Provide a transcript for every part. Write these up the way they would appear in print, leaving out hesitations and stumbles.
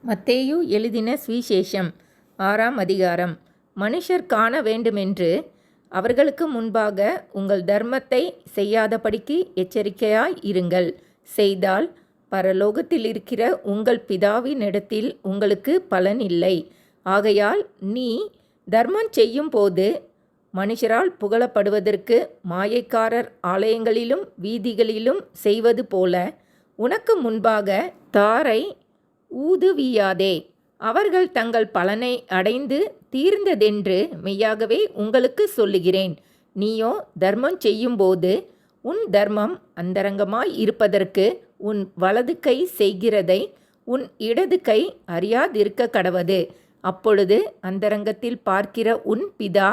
மத்தேயு எழுதின சுவிசேஷம் 6ஆம் அதிகாரம். மனுஷர் காண வேண்டுமென்று அவர்களுக்கு முன்பாக உங்கள் தர்மத்தை செய்யாதபடிக்கு எச்சரிக்கையாய் இருங்கள். செய்தால் பரலோகத்தில் இருக்கிற உங்கள் பிதாவினிடத்தில் உங்களுக்கு பலன் இல்லை. ஆகையால் நீ தர்மம் செய்யும்போது மனுஷரால் புகழப்படுவதற்கு மாயக்காரர் ஆலயங்களிலும் வீதிகளிலும் செய்வது போல உனக்கு முன்பாக தாரை ஊதுவியாதே. அவர்கள் தங்கள் பலனை அடைந்து தீர்ந்ததென்று மெய்யாகவே உங்களுக்கு சொல்லுகிறேன். நீயோ தர்மம் செய்யும்போது உன் தர்மம் அந்தரங்கமாய் இருப்பதற்கு உன் வலது கை செய்கிறதை உன் இடது கை அறியாதிருக்க கடவது. அப்பொழுது அந்தரங்கத்தில் பார்க்கிற உன் பிதா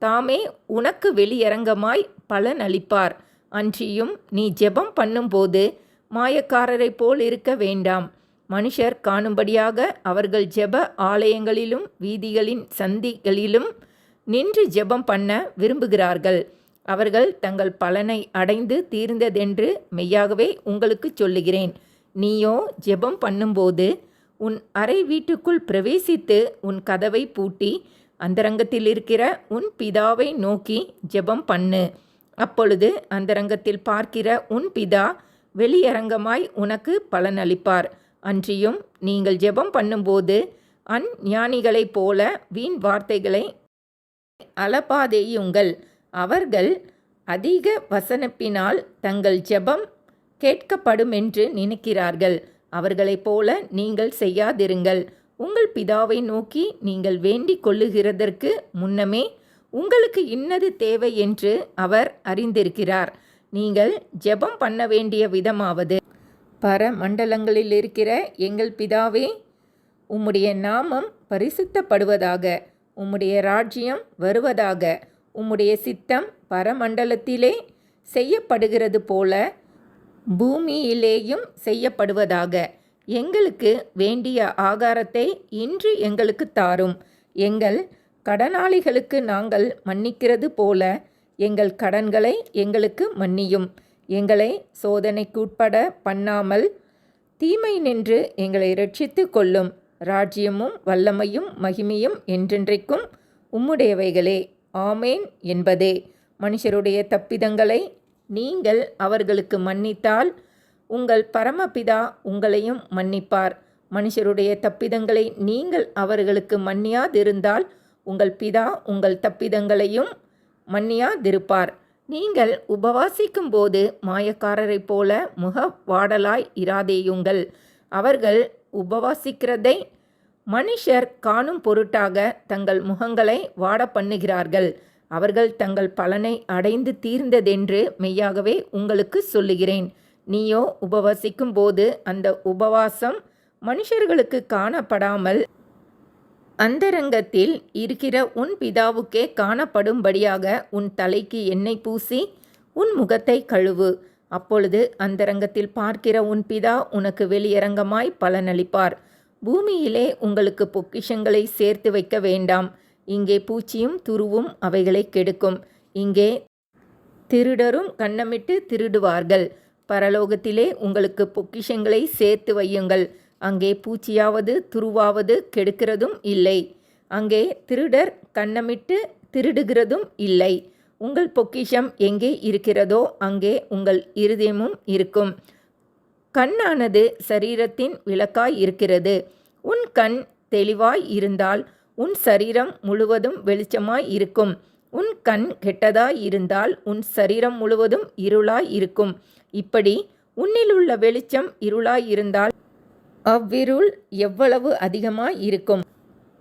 தாமே உனக்கு வெளியரங்கமாய் பலன் அளிப்பார். அன்றியும் நீ ஜெபம் பண்ணும்போது மாயக்காரரைப் போல் இருக்க வேண்டாம். மனுஷர் காணும்படியாக அவர்கள் ஜெப ஆலயங்களிலும் வீதிகளின் சந்திகளிலும் நின்று ஜெபம் பண்ண விரும்புகிறார்கள். அவர்கள் தங்கள் பலனை அடைந்து தீர்ந்ததென்று மெய்யாகவே உங்களுக்கு சொல்லுகிறேன். நீயோ ஜெபம் பண்ணும்போது உன் அறை வீட்டுக்குள் பிரவேசித்து உன் கதவை பூட்டி அந்தரங்கத்தில் இருக்கிற உன் பிதாவை நோக்கி ஜெபம் பண்ணு. அப்பொழுது அந்தரங்கத்தில் பார்க்கிற உன் பிதா வெளியரங்கமாய் உனக்கு பலனளிப்பார். அன்றியும் நீங்கள் ஜெபம் பண்ணும்போது அஞ்ஞானிகளைப் போல வீண் வார்த்தைகளை அலப்பாதேயுங்கள். அவர்கள் அதிக வசனப்பினால் தங்கள் ஜெபம் கேட்கப்படுமென்று நினைக்கிறார்கள். அவர்களைப் போல நீங்கள் செய்யாதிருங்கள். உங்கள் பிதாவை நோக்கி நீங்கள் வேண்டிக் கொள்ளுகிறதற்கு முன்னமே உங்களுக்கு இன்னது தேவை என்று அவர் அறிந்திருக்கிறார். நீங்கள் ஜெபம் பண்ண வேண்டிய விதமாவது: பரமண்டலங்களில் இருக்கிற எங்கள் பிதாவே, உம்முடைய நாமம் பரிசுத்தப்படுவதாக. உம்முடைய ராஜ்யம் வருவதாக. உம்முடைய சித்தம் பரமண்டலத்திலே செய்யப்படுகிறது போல பூமியிலேயும் செய்யப்படுவதாக. எங்களுக்கு வேண்டிய ஆகாரத்தை இன்று எங்களுக்கு தாரும். எங்கள் கடனாளிகளுக்கு நாங்கள் மன்னிக்கிறது போல எங்கள் கடன்களை எங்களுக்கு மன்னியும். எங்களை சோதனைக்குட்பட பண்ணாமல் தீமை நின்று எங்களை இரட்சித்து கொள்ளும். ராஜ்யமும் வல்லமையும் மகிமையும் என்றென்றைக்கும் உம்முடையவைகளே. ஆமேன் என்பதே. மனுஷருடைய தப்பிதங்களை நீங்கள் அவர்களுக்கு மன்னித்தால் உங்கள் பரமபிதா உங்களையும் மன்னிப்பார். மனுஷருடைய தப்பிதங்களை நீங்கள் அவர்களுக்கு மன்னியாதிருந்தால் உங்கள் பிதா உங்கள் தப்பிதங்களையும் மன்னியாதிருப்பார். நீங்கள் உபவாசிக்கும் போது மாயக்காரரைப் போல முக வாடலாய் இராதேயுங்கள். அவர்கள் உபவாசிக்கிறதை மனுஷர் காணும் பொருட்டாக தங்கள் முகங்களை வாட பண்ணுகிறார்கள். அவர்கள் தங்கள் பலனை அடைந்து தீர்ந்ததென்று மெய்யாகவே உங்களுக்கு சொல்லுகிறேன். நீயோ உபவாசிக்கும் போது அந்த உபவாசம் மனுஷர்களுக்கு காணப்படாமல் அந்தரங்கத்தில் இருக்கிற உன் பிதாவுக்கே காணப்படும்படியாக உன் தலைக்கு எண்ணெய் பூசி உன் முகத்தை கழுவு. அப்பொழுது அந்தரங்கத்தில் பார்க்கிற உன் பிதா உனக்கு வெளியரங்கமாய் பலனளிப்பார். பூமியிலே உங்களுக்கு பொக்கிஷங்களை சேர்த்து வைக்க வேண்டாம். இங்கே பூச்சியும் துருவும் அவைகளை கெடுக்கும். இங்கே திருடரும் கன்னமிட்டு திருடுவார்கள். பரலோகத்திலே உங்களுக்கு பொக்கிஷங்களை சேர்த்து வையுங்கள். அங்கே பூச்சியாவது துருவாவது கெடுக்கிறதும் இல்லை. அங்கே திருடர் கன்னமிட்டு திருடுகிறதும் இல்லை. உங்கள் பொக்கிஷம் எங்கே இருக்கிறதோ அங்கே உங்கள் இருதயமும் இருக்கும். கண்ணானது சரீரத்தின் விளக்காய் இருக்கிறது. உன் கண் தெளிவாய் இருந்தால் உன் சரீரம் முழுவதும் வெளிச்சமாய் இருக்கும். உன் கண் கெட்டதாய் இருந்தால் உன் சரீரம் முழுவதும் இருளாய் இருக்கும். இப்படி உன்னிலுள்ள வெளிச்சம் இருளாய் இருந்தால் அவ்விருள் எவ்வளவு அதிகமாய் இருக்கும்.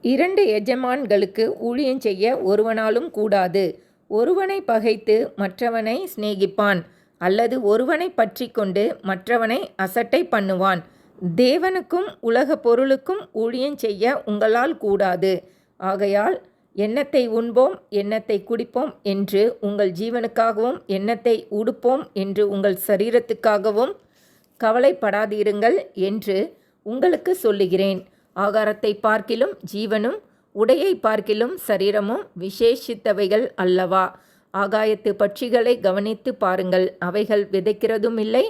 2 எஜமான்களுக்கு ஊழியம் செய்ய ஒருவனாலும் கூடாது. ஒருவனை பகைத்து மற்றவனை சிநேகிப்பான், அல்லது ஒருவனை பற்றி கொண்டு மற்றவனை அசட்டை பண்ணுவான். தேவனுக்கும் உலக பொருளுக்கும் ஊழியம் செய்ய உங்களால் கூடாது. ஆகையால் எண்ணத்தை உண்போம் எண்ணத்தை குடிப்போம் என்று உங்கள் ஜீவனுக்காகவும் எண்ணத்தை உடுப்போம் என்று உங்கள் சரீரத்துக்காகவும் கவலைப்படாதிருங்கள் என்று உங்களுக்கு சொல்லுகிறேன். ஆகாரத்தை பார்க்கிலும் ஜீவனும் உடையை பார்க்கிலும் சரீரமும் விசேஷித்தவைகள் அல்லவா? ஆகாயத்து பட்சிகளை கவனித்து பாருங்கள். அவைகள் விதைக்கிறதும் இல்லை,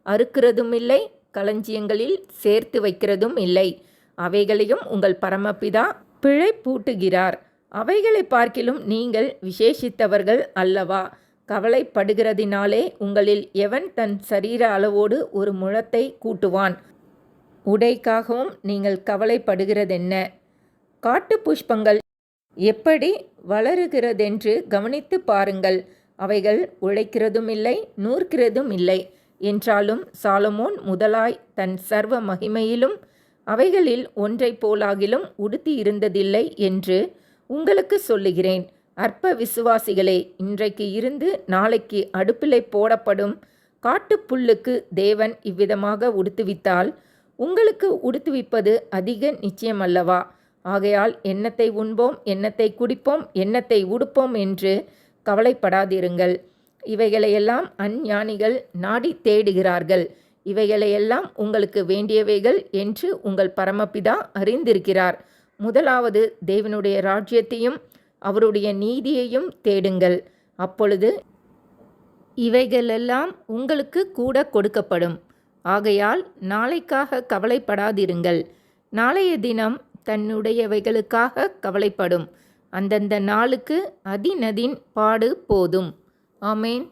அறுக்கிறதும் இல்லை, களஞ்சியங்களில் சேர்த்து வைக்கிறதும் இல்லை. அவைகளையும் உங்கள் பரமபிதா பிழைப்பூட்டுகிறார். அவைகளை பார்க்கிலும் நீங்கள் விசேஷித்தவர்கள் அல்லவா? கவலைப்படுகிறதினாலே உங்களில் எவன் தன் சரீர அளவோடு ஒரு முழத்தை கூட்டுவான்? உடைக்காகவும் நீங்கள் கவலைப்படுகிறதென்ன? காட்டு புஷ்பங்கள் எப்படி வளருகிறதென்று கவனித்து பாருங்கள். அவைகள் உழைக்கிறதும் இல்லை, நூற்கிறதும் இல்லை. என்றாலும் சாலமோன் முதலாய் தன் சர்வ மகிமையிலும் அவைகளில் ஒன்றைப் போலாகிலும் உடுத்தி இருந்ததில்லை என்று உங்களுக்கு சொல்லுகிறேன். அற்ப விசுவாசிகளே, இன்றைக்கு இருந்து நாளைக்கு அடுப்பிலே போடப்படும் காட்டுப்புல்லுக்கு தேவன் இவ்விதமாக உடுத்துவித்தால் உங்களுக்கு உடுத்துவிப்பது அதிக நிச்சயமல்லவா? ஆகையால் எண்ணத்தை உண்போம், எண்ணத்தை குடிப்போம், எண்ணத்தை உடுப்போம் என்று கவலைப்படாதிருங்கள். இவைகளையெல்லாம் அஞ்ஞானிகள் நாடி தேடுகிறார்கள். இவைகளையெல்லாம் உங்களுக்கு வேண்டியவைகள் என்று உங்கள் பரமபிதா அறிந்திருக்கிறார். முதலாவது தேவனுடைய ராஜ்யத்தையும் அவருடைய நீதியையும் தேடுங்கள். அப்பொழுது இவைகளெல்லாம் உங்களுக்கு கூட கொடுக்கப்படும். ஆகையால் நாளைக்காக கவலைப்படாதிருங்கள். நாளைய தினம் தன்னுடையவைகளுக்காக கவலைப்படும். அந்தந்த நாளுக்கு அதினதின் பாடு போதும். ஆமேன்.